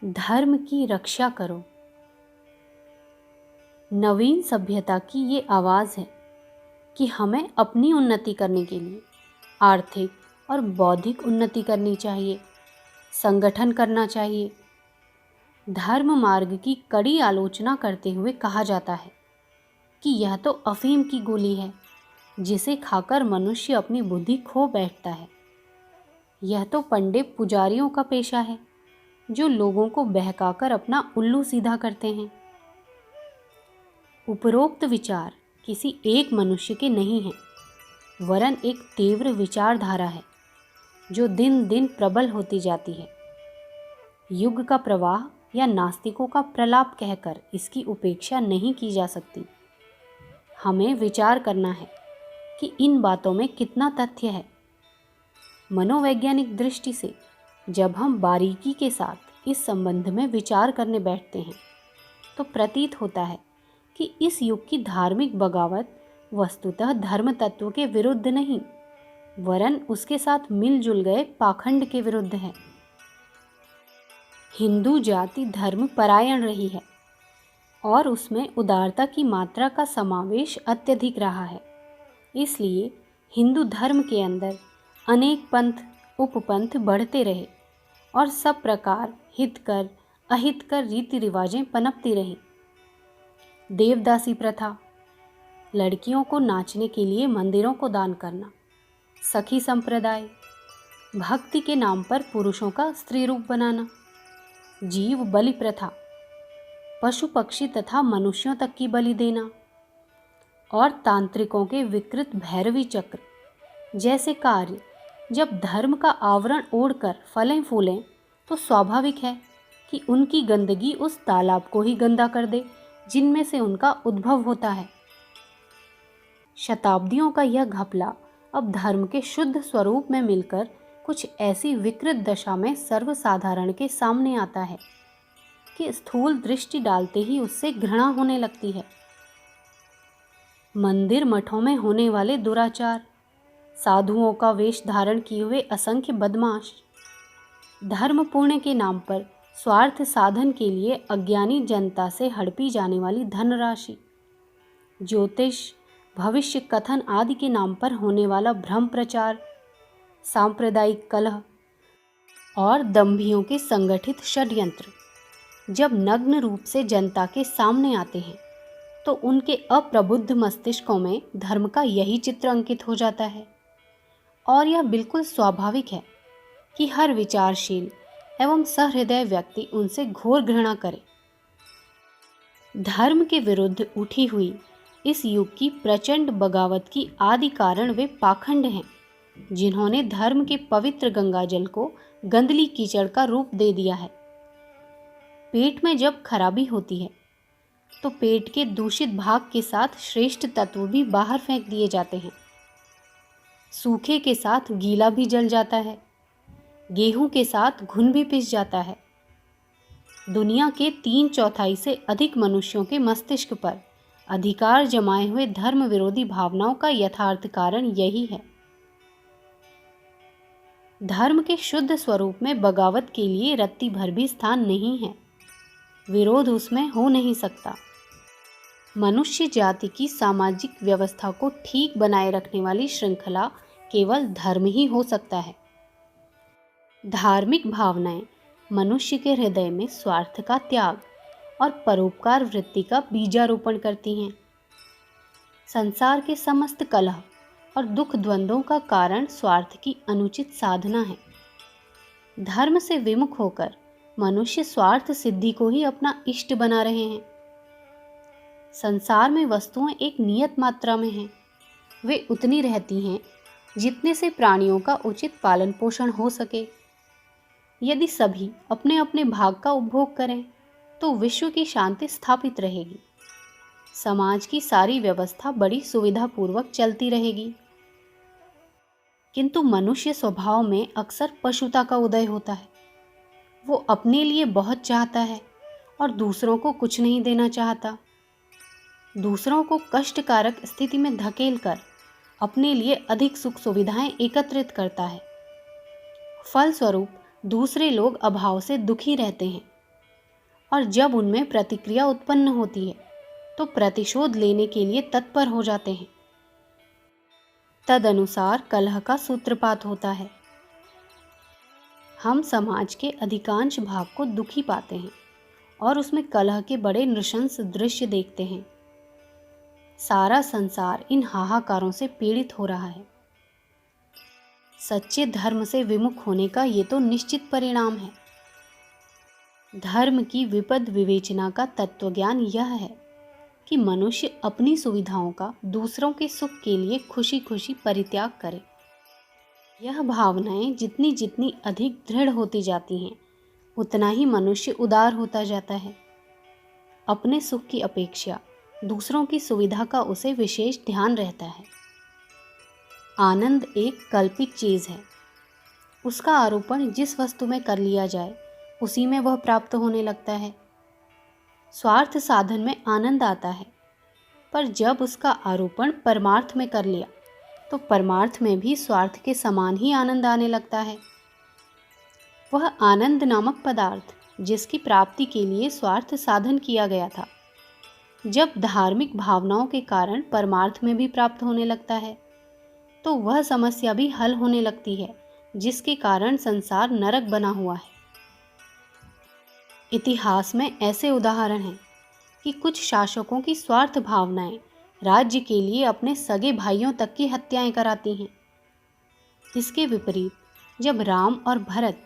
धर्म की रक्षा करो। नवीन सभ्यता की ये आवाज़ है कि हमें अपनी उन्नति करने के लिए आर्थिक और बौद्धिक उन्नति करनी चाहिए, संगठन करना चाहिए। धर्म मार्ग की कड़ी आलोचना करते हुए कहा जाता है कि यह तो अफीम की गोली है जिसे खाकर मनुष्य अपनी बुद्धि खो बैठता है। यह तो पंडित पुजारियों का पेशा है जो लोगों को बहकाकर अपना उल्लू सीधा करते हैं। उपरोक्त विचार किसी एक मनुष्य के नहीं हैं, वरन एक तीव्र विचारधारा है जो दिन दिन प्रबल होती जाती है। युग का प्रवाह या नास्तिकों का प्रलाप कहकर इसकी उपेक्षा नहीं की जा सकती। हमें विचार करना है कि इन बातों में कितना तथ्य है। मनोवैज्ञानिक दृष्टि से जब हम बारीकी के साथ इस संबंध में विचार करने बैठते हैं तो प्रतीत होता है कि इस युग की धार्मिक बगावत वस्तुतः धर्म तत्व के विरुद्ध नहीं, वरन उसके साथ मिलजुल गए पाखंड के विरुद्ध है। हिंदू जाति धर्म परायण रही है और उसमें उदारता की मात्रा का समावेश अत्यधिक रहा है। इसलिए हिंदू धर्म के अंदर अनेक पंथ उपपंथ बढ़ते रहे और सब प्रकार हितकर अहितकर रीति रिवाजें पनपती रहीं। देवदासी प्रथा, लड़कियों को नाचने के लिए मंदिरों को दान करना, सखी संप्रदाय, भक्ति के नाम पर पुरुषों का स्त्री रूप बनाना, जीव बलि प्रथा, पशु पक्षी तथा मनुष्यों तक की बलि देना और तांत्रिकों के विकृत भैरवी चक्र जैसे कार्य जब धर्म का आवरण ओढ़कर फलें फूलें तो स्वाभाविक है कि उनकी गंदगी उस तालाब को ही गंदा कर दे जिनमें से उनका उद्भव होता है। शताब्दियों का यह घपला अब धर्म के शुद्ध स्वरूप में मिलकर कुछ ऐसी विकृत दशा में सर्वसाधारण के सामने आता है कि स्थूल दृष्टि डालते ही उससे घृणा होने लगती है। मंदिर मठों में होने वाले दुराचार, साधुओं का वेश धारण किए हुए असंख्य बदमाश, धर्म पुण्य के नाम पर स्वार्थ साधन के लिए अज्ञानी जनता से हड़पी जाने वाली धनराशि, ज्योतिष भविष्य कथन आदि के नाम पर होने वाला भ्रम प्रचार, सांप्रदायिक कलह और दंभियों के संगठित षड्यंत्र जब नग्न रूप से जनता के सामने आते हैं तो उनके अप्रबुद्ध मस्तिष्कों में धर्म का यही चित्र अंकित हो जाता है। और यह बिल्कुल स्वाभाविक है कि हर विचारशील एवं सहृदय व्यक्ति उनसे घोर घृणा करे। धर्म के विरुद्ध उठी हुई इस युग की प्रचंड बगावत की आदि कारण वे पाखंड हैं जिन्होंने धर्म के पवित्र गंगाजल को गंदली कीचड़ का रूप दे दिया है। पेट में जब खराबी होती है तो पेट के दूषित भाग के साथ श्रेष्ठ तत्व भी बाहर फेंक दिए जाते हैं। सूखे के साथ गीला भी जल जाता है, गेहूं के साथ घुन भी पिस जाता है। दुनिया के 3/4 से अधिक मनुष्यों के मस्तिष्क पर अधिकार जमाए हुए धर्म विरोधी भावनाओं का यथार्थ कारण यही है। धर्म के शुद्ध स्वरूप में बगावत के लिए रत्ती भर भी स्थान नहीं है, विरोध उसमें हो नहीं सकता। मनुष्य जाति की सामाजिक व्यवस्था को ठीक बनाए रखने वाली श्रृंखला केवल धर्म ही हो सकता है। धार्मिक भावनाएं मनुष्य के हृदय में स्वार्थ का त्याग और परोपकार वृत्ति का बीजारोपण करती हैं। संसार के समस्त कलह और दुख द्वंद्वों का कारण स्वार्थ की अनुचित साधना है। धर्म से विमुख होकर मनुष्य स्वार्थ सिद्धि को ही अपना इष्ट बना रहे हैं। संसार में वस्तुएं एक नियत मात्रा में हैं, वे उतनी रहती हैं जितने से प्राणियों का उचित पालन पोषण हो सके। यदि सभी अपने अपने भाग का उपभोग करें तो विश्व की शांति स्थापित रहेगी, समाज की सारी व्यवस्था बड़ी सुविधापूर्वक चलती रहेगी। किंतु मनुष्य स्वभाव में अक्सर पशुता का उदय होता है। वो अपने लिए बहुत चाहता है और दूसरों को कुछ नहीं देना चाहता। दूसरों को कष्टकारक स्थिति में धकेलकर अपने लिए अधिक सुख सुविधाएं एकत्रित करता है। फलस्वरूप दूसरे लोग अभाव से दुखी रहते हैं और जब उनमें प्रतिक्रिया उत्पन्न होती है तो प्रतिशोध लेने के लिए तत्पर हो जाते हैं। तदनुसार कलह का सूत्रपात होता है। हम समाज के अधिकांश भाग को दुखी पाते हैं और उसमें कलह के बड़े नृशंस दृश्य देखते हैं। सारा संसार इन हाहाकारों से पीड़ित हो रहा है। सच्चे धर्म से विमुख होने का ये तो निश्चित परिणाम है। धर्म की विपद विवेचना का तत्वज्ञान यह है कि मनुष्य अपनी सुविधाओं का दूसरों के सुख के लिए खुशी खुशी परित्याग करे। यह भावनाएं जितनी जितनी अधिक दृढ़ होती जाती हैं, उतना ही मनुष्य उदार होता जाता है। अपने सुख की अपेक्षा दूसरों की सुविधा का उसे विशेष ध्यान रहता है। आनंद एक कल्पित चीज़ है। उसका आरोपण जिस वस्तु में कर लिया जाए उसी में वह प्राप्त होने लगता है। स्वार्थ साधन में आनंद आता है, पर जब उसका आरोपण परमार्थ में कर लिया तो परमार्थ में भी स्वार्थ के समान ही आनंद आने लगता है। वह आनंद नामक पदार्थ जिसकी प्राप्ति के लिए स्वार्थ साधन किया गया था, जब धार्मिक भावनाओं के कारण परमार्थ में भी प्राप्त होने लगता है तो वह समस्या भी हल होने लगती है जिसके कारण संसार नरक बना हुआ है। इतिहास में ऐसे उदाहरण हैं कि कुछ शासकों की स्वार्थ भावनाएं राज्य के लिए अपने सगे भाइयों तक की हत्याएं कराती हैं। इसके विपरीत जब राम और भरत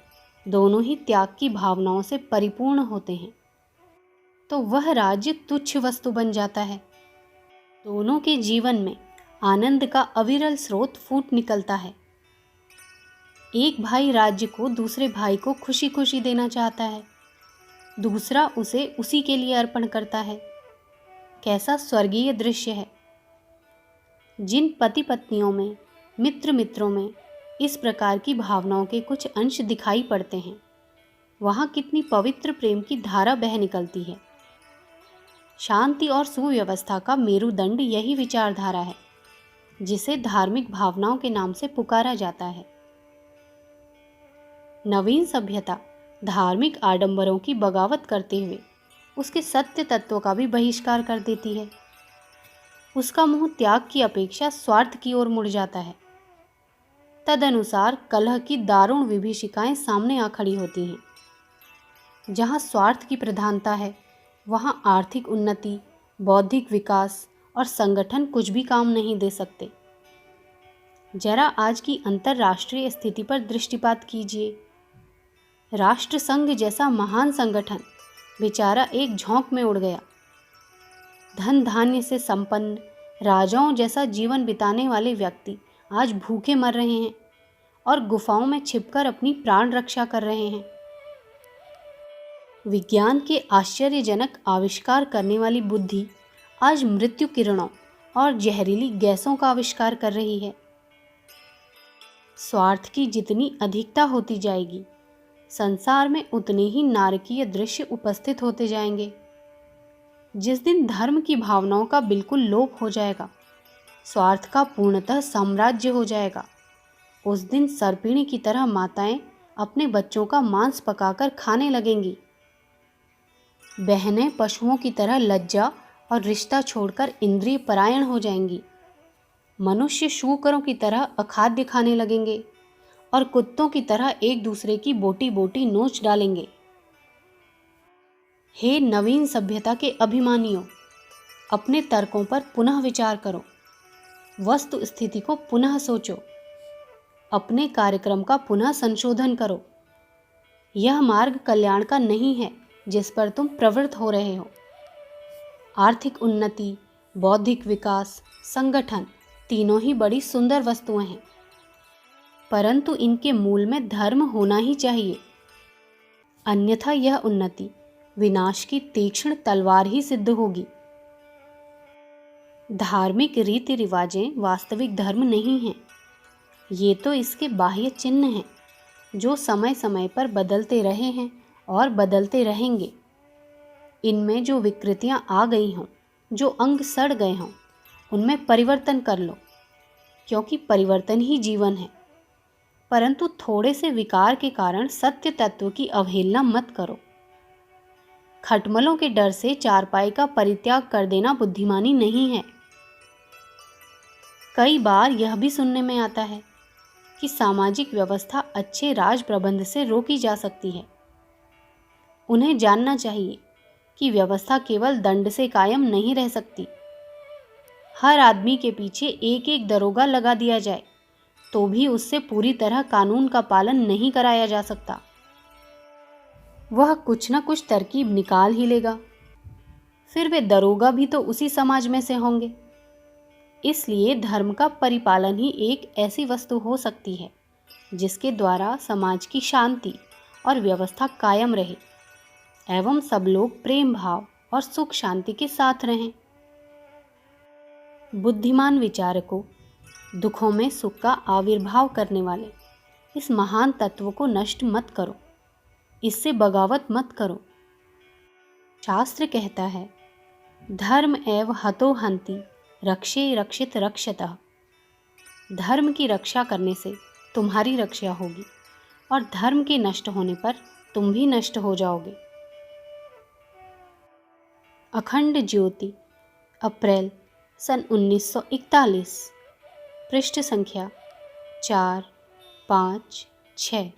दोनों ही त्याग की भावनाओं से परिपूर्ण होते हैं तो वह राज्य तुच्छ वस्तु बन जाता है। दोनों के जीवन में आनंद का अविरल स्रोत फूट निकलता है। एक भाई राज्य को दूसरे भाई को खुशी खुशी देना चाहता है, दूसरा उसे उसी के लिए अर्पण करता है। कैसा स्वर्गीय दृश्य है। जिन पति पत्नियों में, मित्र मित्रों में इस प्रकार की भावनाओं के कुछ अंश दिखाई पड़ते हैं, वहाँ कितनी पवित्र प्रेम की धारा बह निकलती है। शांति और सुव्यवस्था का मेरुदंड यही विचारधारा है जिसे धार्मिक भावनाओं के नाम से पुकारा जाता है। नवीन सभ्यता धार्मिक आडंबरों की बगावत करते हुए उसके सत्य तत्वों का भी बहिष्कार कर देती है। उसका मुंह त्याग की अपेक्षा स्वार्थ की ओर मुड़ जाता है। तदनुसार कलह की दारुण विभीषिकाएं सामने आ खड़ी होती हैं। जहाँ स्वार्थ की प्रधानता है वहाँ आर्थिक उन्नति, बौद्धिक विकास और संगठन कुछ भी काम नहीं दे सकते। जरा आज की अंतर्राष्ट्रीय स्थिति पर दृष्टिपात कीजिए। राष्ट्रसंघ जैसा महान संगठन बेचारा एक झोंक में उड़ गया। धन धान्य से संपन्न राजाओं जैसा जीवन बिताने वाले व्यक्ति आज भूखे मर रहे हैं और गुफाओं में छिपकर अपनी प्राण रक्षा कर रहे हैं। विज्ञान के आश्चर्यजनक आविष्कार करने वाली बुद्धि आज मृत्यु किरणों और जहरीली गैसों का आविष्कार कर रही है। स्वार्थ की जितनी अधिकता होती जाएगी, संसार में उतने ही नारकीय दृश्य उपस्थित होते जाएंगे। जिस दिन धर्म की भावनाओं का बिल्कुल लोप हो जाएगा, स्वार्थ का पूर्णतः साम्राज्य हो जाएगा, उस दिन सर्पिणी की तरह माताएं अपने बच्चों का मांस पकाकर खाने लगेंगी। बहनें पशुओं की तरह लज्जा और रिश्ता छोड़कर इंद्रिय परायण हो जाएंगी। मनुष्य शूकरों की तरह अखाद्य खाने लगेंगे और कुत्तों की तरह एक दूसरे की बोटी बोटी नोच डालेंगे। हे नवीन सभ्यता के अभिमानियों, अपने तर्कों पर पुनः विचार करो, वस्तु स्थिति को पुनः सोचो, अपने कार्यक्रम का पुनः संशोधन करो। यह मार्ग कल्याण का नहीं है जिस पर तुम प्रवृत्त हो रहे हो। आर्थिक उन्नति, बौद्धिक विकास, संगठन तीनों ही बड़ी सुंदर वस्तुएं हैं, परंतु इनके मूल में धर्म होना ही चाहिए, अन्यथा यह उन्नति विनाश की तीक्ष्ण तलवार ही सिद्ध होगी। धार्मिक रीति रिवाजें वास्तविक धर्म नहीं हैं, ये तो इसके बाह्य चिन्ह हैं जो समय समय पर बदलते रहे हैं और बदलते रहेंगे। इनमें जो विकृतियां आ गई हों, जो अंग सड़ गए हों, उनमें परिवर्तन कर लो, क्योंकि परिवर्तन ही जीवन है। परंतु थोड़े से विकार के कारण सत्य तत्व की अवहेलना मत करो। खटमलों के डर से चारपाई का परित्याग कर देना बुद्धिमानी नहीं है। कई बार यह भी सुनने में आता है कि सामाजिक व्यवस्था अच्छे राज प्रबंध से रोकी जा सकती है। उन्हें जानना चाहिए कि व्यवस्था केवल दंड से कायम नहीं रह सकती। हर आदमी के पीछे एक एक दरोगा लगा दिया जाए तो भी उससे पूरी तरह कानून का पालन नहीं कराया जा सकता। वह कुछ न कुछ तरकीब निकाल ही लेगा। फिर वे दरोगा भी तो उसी समाज में से होंगे। इसलिए धर्म का परिपालन ही एक ऐसी वस्तु हो सकती है जिसके द्वारा समाज की शांति और व्यवस्था कायम रहे एवं सब लोग प्रेम भाव और सुख शांति के साथ रहें। बुद्धिमान विचारकों, दुखों में सुख का आविर्भाव करने वाले इस महान तत्व को नष्ट मत करो, इससे बगावत मत करो। शास्त्र कहता है, धर्म एव हतो हन्ति रक्षे रक्षित रक्षतः। धर्म की रक्षा करने से तुम्हारी रक्षा होगी और धर्म के नष्ट होने पर तुम भी नष्ट हो जाओगे। अखंड ज्योति, अप्रैल सन 1941, पृष्ठ संख्या 4, 5, 6।